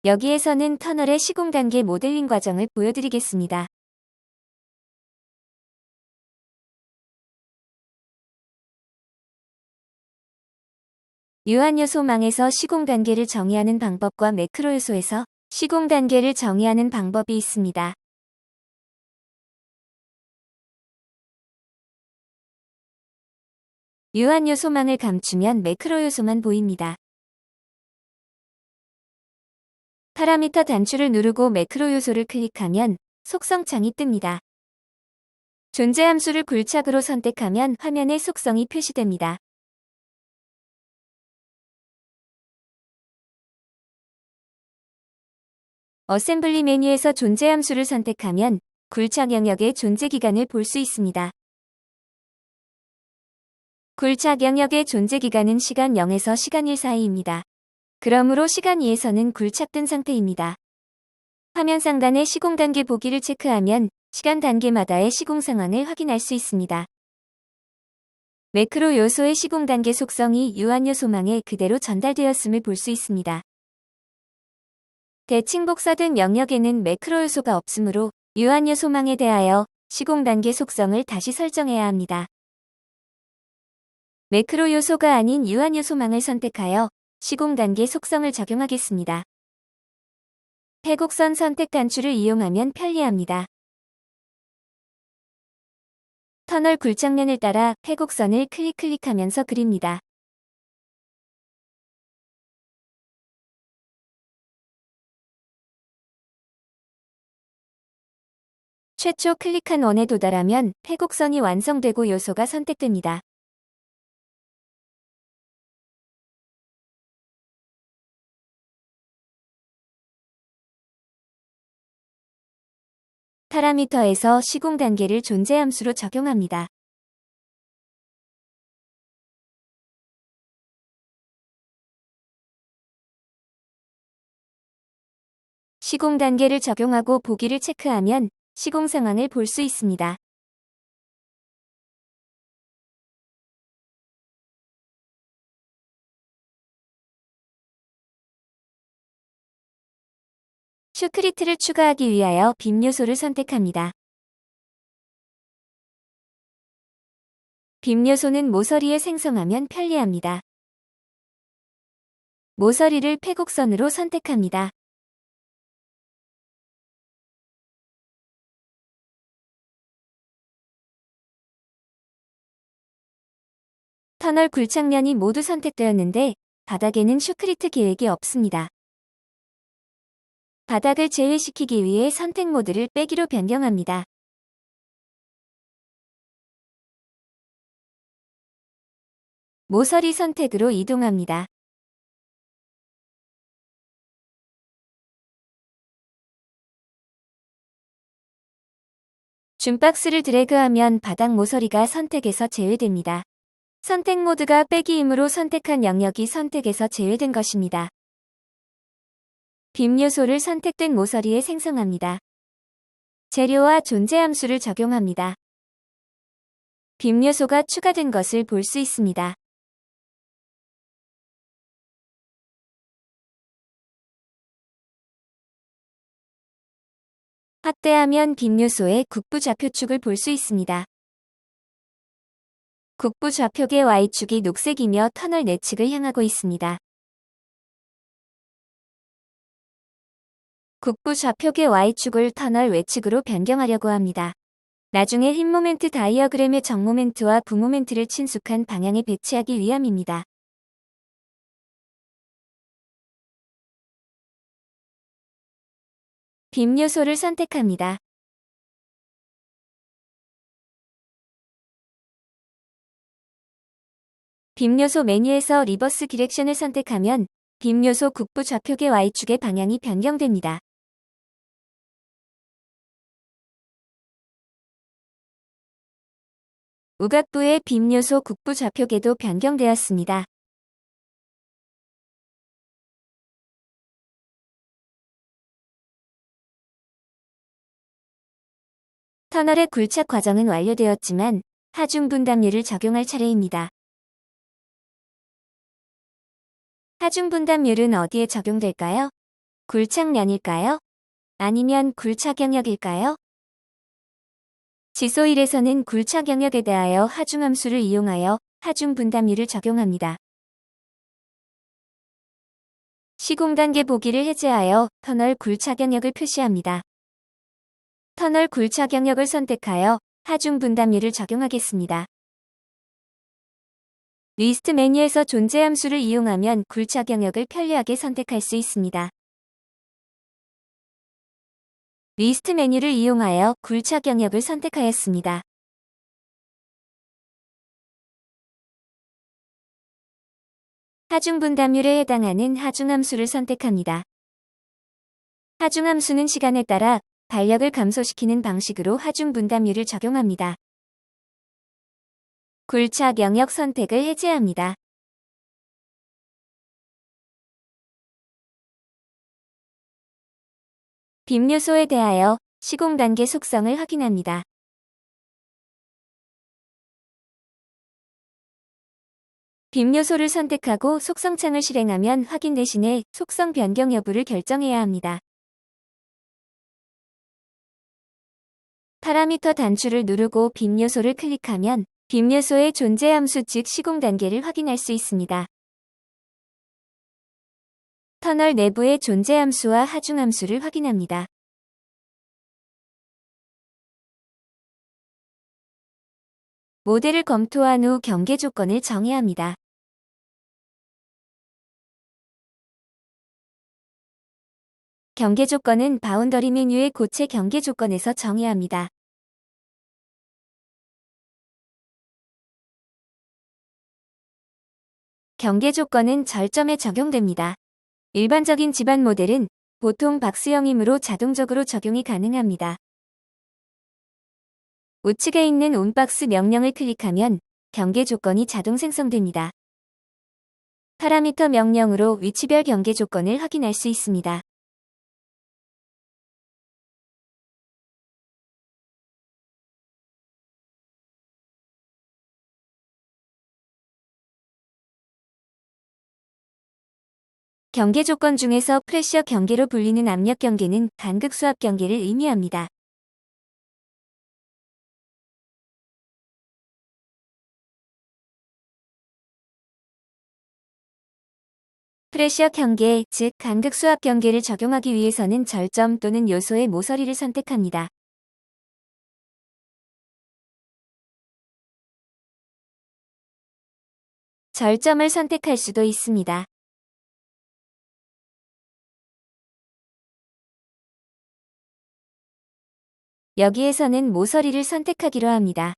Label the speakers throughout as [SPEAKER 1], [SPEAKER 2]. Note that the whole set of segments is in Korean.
[SPEAKER 1] 여기에서는 터널의 시공 단계 모델링 과정을 보여드리겠습니다. 유한 요소망에서 시공 단계를 정의하는 방법과 매크로 요소에서 시공 단계를 정의하는 방법이 있습니다. 유한 요소망을 감추면 매크로 요소만 보입니다. 파라미터 단추를 누르고 매크로 요소를 클릭하면 속성 창이 뜹니다. 존재 함수를 굴착으로 선택하면 화면에 속성이 표시됩니다. 어셈블리 메뉴에서 존재 함수를 선택하면 굴착 영역의 존재 기간을 볼 수 있습니다. 굴착 영역의 존재 기간은 시간 0에서 시간 1 사이입니다. 그러므로 시간 2에서는 굴착된 상태입니다. 화면 상단의 시공 단계 보기를 체크하면 시간 단계마다의 시공 상황을 확인할 수 있습니다. 매크로 요소의 시공 단계 속성이 유한 요소망에 그대로 전달되었음을 볼 수 있습니다. 대칭 복사된 영역에는 매크로 요소가 없으므로 유한 요소망에 대하여 시공 단계 속성을 다시 설정해야 합니다. 매크로 요소가 아닌 유한 요소망을 선택하여 시공 단계 속성을 적용하겠습니다. 패곡선 선택 단추를 이용하면 편리합니다. 터널 굴착면을 따라 패곡선을 클릭하면서 그립니다. 최초 클릭한 원에 도달하면 패곡선이 완성되고 요소가 선택됩니다. 파라미터에서 시공 단계를 존재 함수로 적용합니다. 시공 단계를 적용하고 보기를 체크하면 시공 상황을 볼 수 있습니다. 슈크리트를 추가하기 위하여 빔 요소를 선택합니다. 빔 요소는 모서리에 생성하면 편리합니다. 모서리를 패곡선으로 선택합니다. 터널 굴착면이 모두 선택되었는데 바닥에는 슈크리트 계획이 없습니다. 바닥을 제외시키기 위해 선택 모드를 빼기로 변경합니다. 모서리 선택으로 이동합니다. 줌박스를 드래그하면 바닥 모서리가 선택에서 제외됩니다. 선택 모드가 빼기이므로 선택한 영역이 선택에서 제외된 것입니다. 빔 요소를 선택된 모서리에 생성합니다. 재료와 존재 함수를 적용합니다. 빔 요소가 추가된 것을 볼 수 있습니다. 확대하면 빔 요소의 국부 좌표축을 볼 수 있습니다. 국부 좌표계 Y축이 녹색이며 터널 내측을 향하고 있습니다. 국부 좌표계 Y축을 터널 외측으로 변경하려고 합니다. 나중에 흰 모멘트 다이어그램의 정 모멘트와 부 모멘트를 친숙한 방향에 배치하기 위함입니다. 빔 요소를 선택합니다. 빔 요소 메뉴에서 리버스 디렉션을 선택하면 빔 요소 국부 좌표계 Y축의 방향이 변경됩니다. 우각부의 빔 요소 국부 좌표계도 변경되었습니다. 터널의 굴착 과정은 완료되었지만 하중 분담률을 적용할 차례입니다. 하중 분담률은 어디에 적용될까요? 굴착면일까요? 아니면 굴착 영역일까요? 지소 1에서는 굴착 영역에 대하여 하중함수를 이용하여 하중 분담율을 적용합니다. 시공단계 보기를 해제하여 터널 굴착 영역을 표시합니다. 터널 굴착 영역을 선택하여 하중 분담율을 적용하겠습니다. 리스트 메뉴에서 존재 함수를 이용하면 굴착 영역을 편리하게 선택할 수 있습니다. 리스트 메뉴를 이용하여 굴착 영역을 선택하였습니다. 하중분담율에 해당하는 하중함수를 선택합니다. 하중함수는 시간에 따라 달력을 감소시키는 방식으로 하중분담율을 적용합니다. 굴착 영역 선택을 해제합니다. 빔 요소에 대하여 시공단계 속성을 확인합니다. 빔 요소를 선택하고 속성창을 실행하면 확인 대신에 속성 변경 여부를 결정해야 합니다. 파라미터 단추를 누르고 빔 요소를 클릭하면 빔 요소의 존재 함수 즉 시공 단계를 확인할 수 있습니다. 터널 내부의 존재 함수와 하중 함수를 확인합니다. 모델을 검토한 후 경계 조건을 정해야 합니다. 경계 조건은 바운더리 메뉴의 고체 경계 조건에서 정해야 합니다. 경계 조건은 절점에 적용됩니다. 일반적인 집안 모델은 보통 박스형이므로 자동적으로 적용이 가능합니다. 우측에 있는 온박스 명령을 클릭하면 경계 조건이 자동 생성됩니다. 파라미터 명령으로 위치별 경계 조건을 확인할 수 있습니다. 경계 조건 중에서 프레셔 경계로 불리는 압력 경계는 간극 수압 경계를 의미합니다. 프레셔 경계, 즉 간극 수압 경계를 적용하기 위해서는 절점 또는 요소의 모서리를 선택합니다. 절점을 선택할 수도 있습니다. 여기에서는 모서리를 선택하기로 합니다.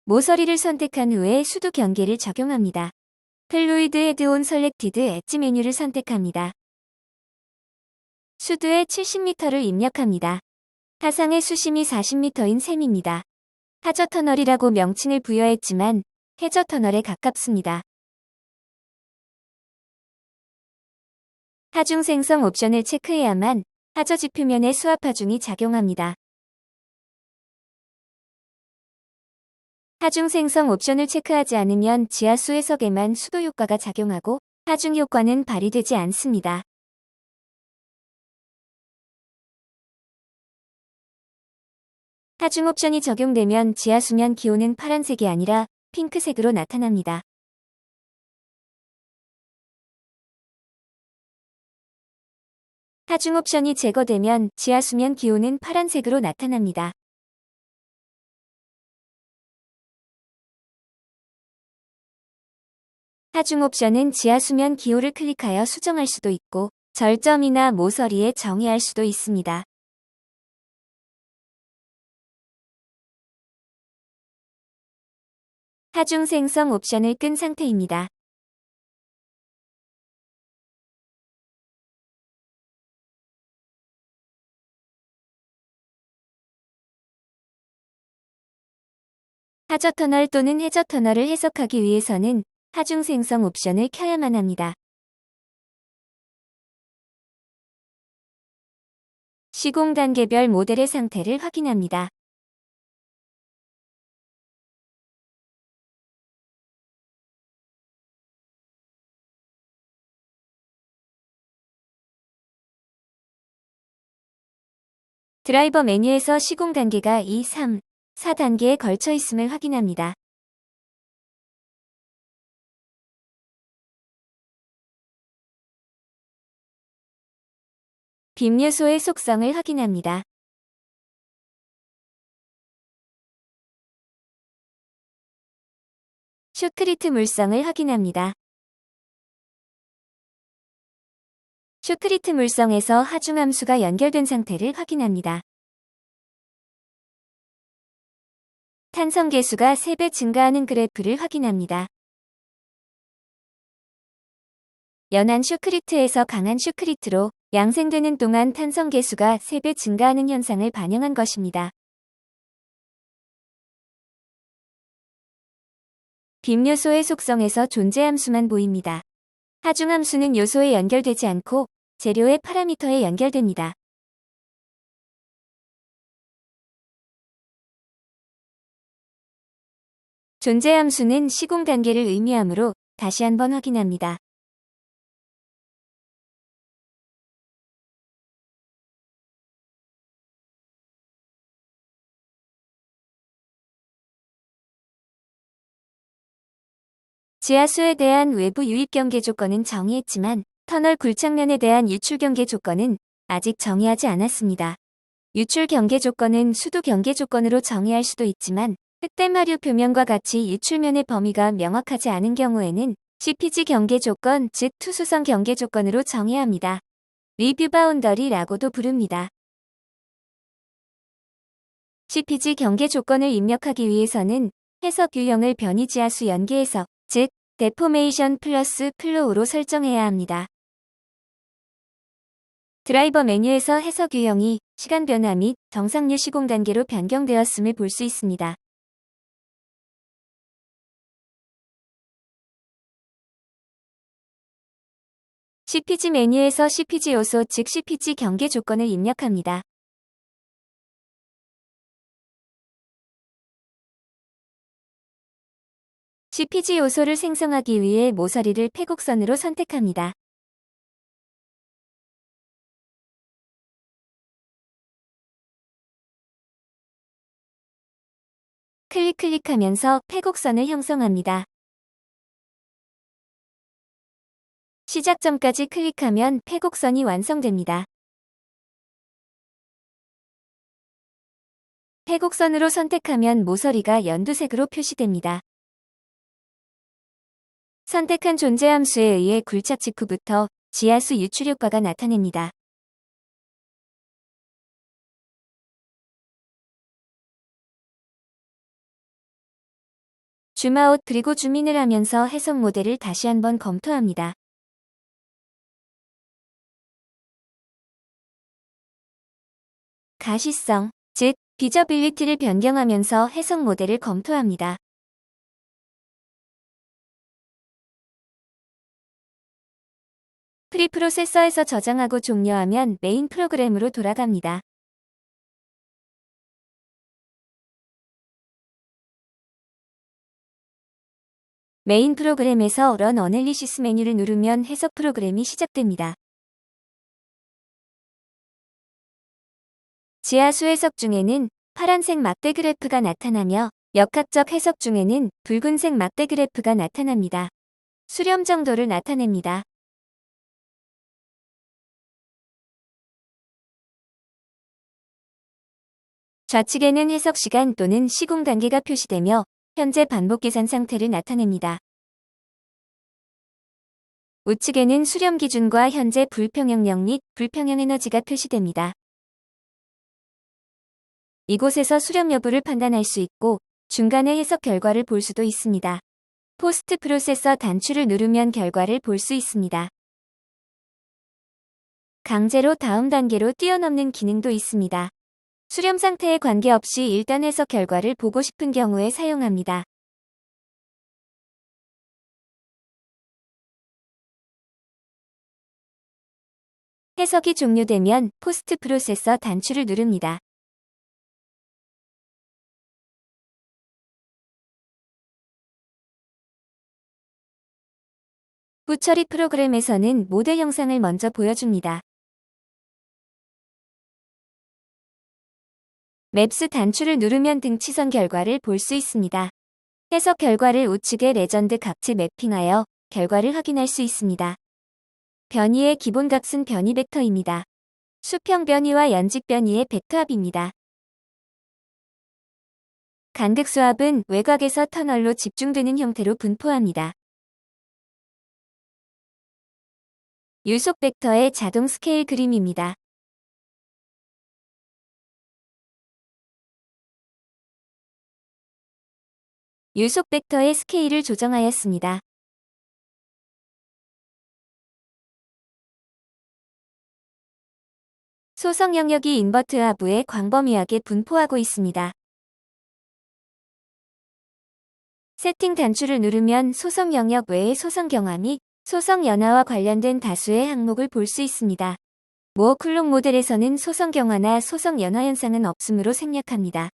[SPEAKER 1] 모서리를 선택한 후에 수두 경계를 적용합니다. 플루이드 헤드온 설렉티드 엣지 메뉴를 선택합니다. 수두에 70m를 입력합니다. 하상의 수심이 40m인 셈입니다. 하저 터널이라고 명칭을 부여했지만 해저 터널에 가깝습니다. 하중 생성 옵션을 체크해야만 하저 지표면에 수압 하중이 작용합니다. 하중 생성 옵션을 체크하지 않으면 지하수 해석에만 수도 효과가 작용하고 하중 효과는 발휘되지 않습니다. 하중 옵션이 적용되면 지하수면 기온은 파란색이 아니라 핑크색으로 나타납니다. 하중 옵션이 제거되면 지하수면 기온은 파란색으로 나타납니다. 하중 옵션은 지하수면 기호를 클릭하여 수정할 수도 있고 절점이나 모서리에 정의할 수도 있습니다. 하중 생성 옵션을 끈 상태입니다. 하저 터널 또는 해저 터널을 해석하기 위해서는 하중 생성 옵션을 켜야만 합니다. 시공 단계별 모델의 상태를 확인합니다. 드라이버 메뉴에서 시공 단계가 2, 3, 4단계에 걸쳐 있음을 확인합니다. 빔 요소의 속성을 확인합니다. 쇼크리트 물성을 확인합니다. 쇼크리트 물성에서 하중함수가 연결된 상태를 확인합니다. 탄성 계수가 3배 증가하는 그래프를 확인합니다. 연한 쇼크리트에서 강한 쇼크리트로 양생되는 동안 탄성 계수가 3배 증가하는 현상을 반영한 것입니다. 빔 요소의 속성에서 존재함수만 보입니다. 하중함수는 요소에 연결되지 않고 재료의 파라미터에 연결됩니다. 존재함수는 시공 단계를 의미하므로 다시 한번 확인합니다. 지하수에 대한 외부 유입 경계 조건은 정의했지만 터널 굴착면에 대한 유출 경계 조건은 아직 정의하지 않았습니다. 유출 경계 조건은 수도 경계 조건으로 정의할 수도 있지만 흑댐 하류 표면과 같이 유출면의 범위가 명확하지 않은 경우에는 CPG 경계 조건, 즉 투수성 경계 조건으로 정해야 합니다. 리뷰 바운더리라고도 부릅니다. CPG 경계 조건을 입력하기 위해서는 해석 유형을 변이 지하수 연계 해석, 즉 데포메이션 플러스 플로우로 설정해야 합니다. 드라이버 메뉴에서 해석 유형이 시간 변화 및 정상률 시공 단계로 변경되었음을 볼 수 있습니다. CPG 메뉴에서 CPG 요소 즉 CPG 경계 조건을 입력합니다. CPG 요소를 생성하기 위해 모서리를 폐곡선으로 선택합니다. 클릭하면서 폐곡선을 형성합니다. 시작점까지 클릭하면 폐곡선이 완성됩니다. 폐곡선으로 선택하면 모서리가 연두색으로 표시됩니다. 선택한 존재함수에 의해 굴착 직후부터 지하수 유출 효과가 나타냅니다. 줌아웃 그리고 줌인을 하면서 해석 모델을 다시 한번 검토합니다. 가시성, 즉 비저빌리티를 변경하면서 해석 모델을 검토합니다. 프리프로세서에서 저장하고 종료하면 메인 프로그램으로 돌아갑니다. 메인 프로그램에서 런 어널리시스 메뉴를 누르면 해석 프로그램이 시작됩니다. 지하수 해석 중에는 파란색 막대 그래프가 나타나며 역학적 해석 중에는 붉은색 막대 그래프가 나타납니다. 수렴 정도를 나타냅니다. 좌측에는 해석 시간 또는 시공 단계가 표시되며 현재 반복 계산 상태를 나타냅니다. 우측에는 수렴 기준과 현재 불평형력 및 불평형 에너지가 표시됩니다. 이곳에서 수렴 여부를 판단할 수 있고 중간에 해석 결과를 볼 수도 있습니다. 포스트 프로세서 단추를 누르면 결과를 볼 수 있습니다. 강제로 다음 단계로 뛰어넘는 기능도 있습니다. 수렴 상태에 관계없이 일단 해석 결과를 보고 싶은 경우에 사용합니다. 해석이 종료되면 포스트 프로세서 단추를 누릅니다. 후 처리 프로그램에서는 모델 영상을 먼저 보여줍니다. 맵스 단추를 누르면 등치선 결과를 볼 수 있습니다. 해석 결과를 우측에 레전드 값에 매핑하여 결과를 확인할 수 있습니다. 변이의 기본 값은 변이 벡터입니다. 수평 변이와 연직 변이의 벡터합입니다. 간극 수압은 외곽에서 터널로 집중되는 형태로 분포합니다. 유속 벡터의 자동 스케일 그림입니다. 유속 벡터의 스케일을 조정하였습니다. 소성 영역이 인버트 하부에 광범위하게 분포하고 있습니다. 세팅 단추를 누르면 소성 영역 외의 소성 경화 및 소성 연화와 관련된 다수의 항목을 볼 수 있습니다. 모어 클록 모델에서는 소성 경화나 소성 연화 현상은 없으므로 생략합니다.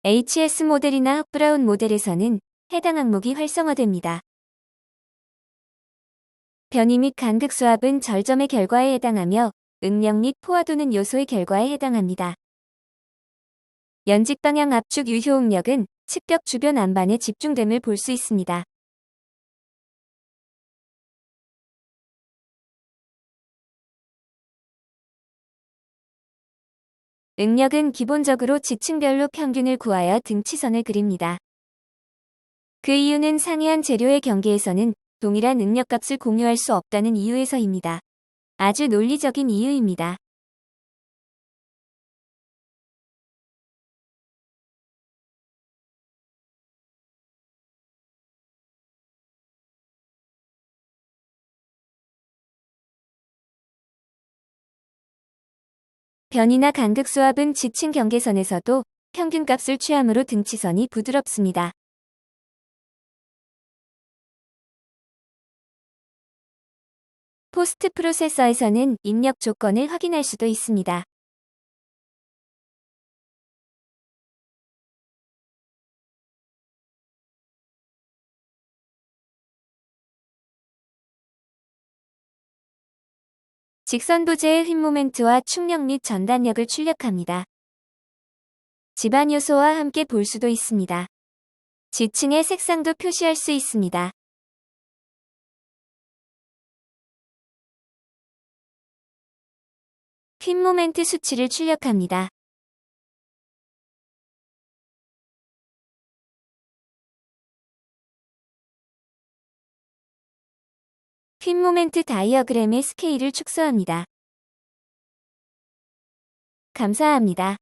[SPEAKER 1] HS 모델이나 흑브라운 모델에서는 해당 항목이 활성화됩니다. 변이 및 간극 수압은 절점의 결과에 해당하며 응력 및 포화도는 요소의 결과에 해당합니다. 연직 방향 압축 유효 응력은 측벽 주변 안반의 집중됨을 볼 수 있습니다. 응력은 기본적으로 지층별로 평균을 구하여 등치선을 그립니다. 그 이유는 상이한 재료의 경계에서는 동일한 응력값을 공유할 수 없다는 이유에서입니다. 아주 논리적인 이유입니다. 변이나 간극 수압은 지층 경계선에서도 평균값을 취함으로 등치선이 부드럽습니다. 포스트 프로세서에서는 입력 조건을 확인할 수도 있습니다. 직선 부재의 휜 모멘트와 충력 및 전단력을 출력합니다. 집안 요소와 함께 볼 수도 있습니다. 지층의 색상도 표시할 수 있습니다. 휜 모멘트 수치를 출력합니다. 휜 모멘트 다이어그램의 스케일을 축소합니다. 감사합니다.